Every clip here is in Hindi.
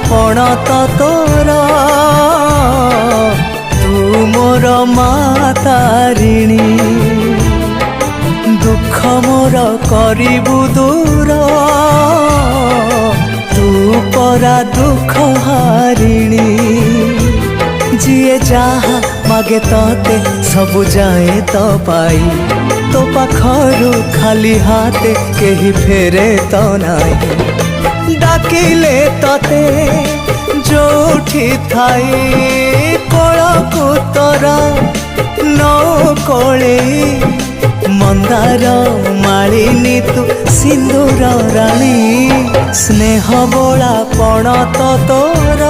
पण तो तोर तू मोर मातारिणी दुख मोर करिबु दूर तू परा दुख हारिणी जिए जहा मागे तते सबु जाए तो पाई तो पाखरु खाली हाथे केही फेरे तो नाई डाकिले तते जोठी थाई कोलकु तोरा नौ कोले मंदार मालिनी तू सिंदूर राणी स्नेह बोला पण तो तोर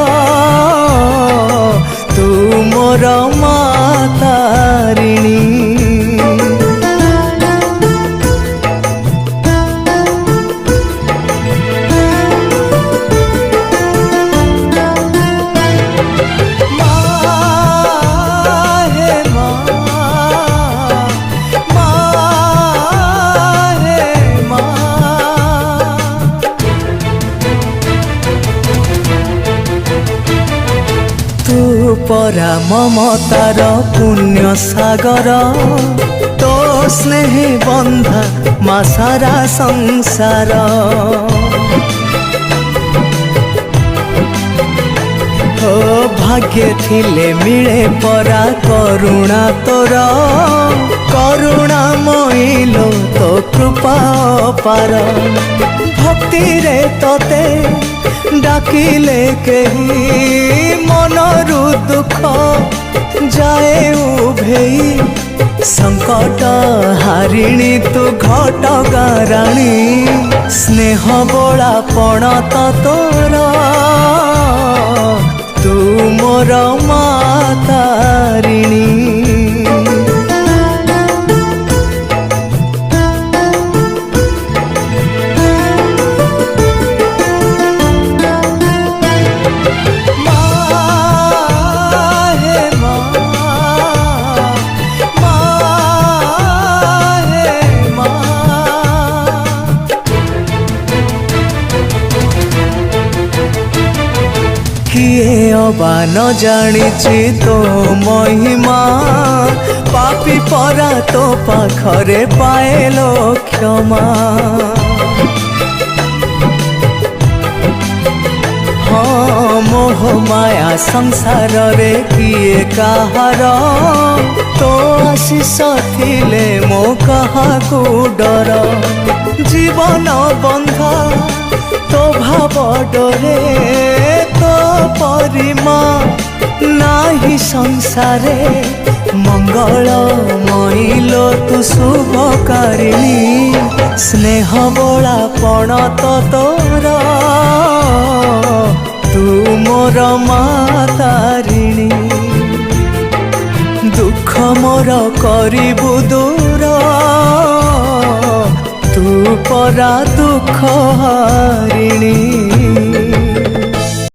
तू मोर मातारिणी परा ममतार पुण्य सागर तो स्नेह बंधा मा सारा संसार हो भाग्य थिले मिले परा करुणा तोर करुणा मोइलो तो कृपा पार भक्ति रे तोते डाकिले केही मनरु दुख जाए उभेई संकट हारिणी तू घटगाराणी स्नेह बोला पण तो तोर तू मोर मातारिणी किए अबा न जानिछि तो महिमा पापी परा तो पाखरे पाएलो क्षमा हाँ मोह माया संसार रे किए काहार तो आशीष थिले मो काहाकू डर जीवन बंधा तो भाव डरे तो परिमा नाही संसारे मंगल मईलो तू शुभकारिणी स्नेह बोला पण तो तोर तू मोर मातारिणी दुख मोर करिबु दूर तू परा दुख हारिणी।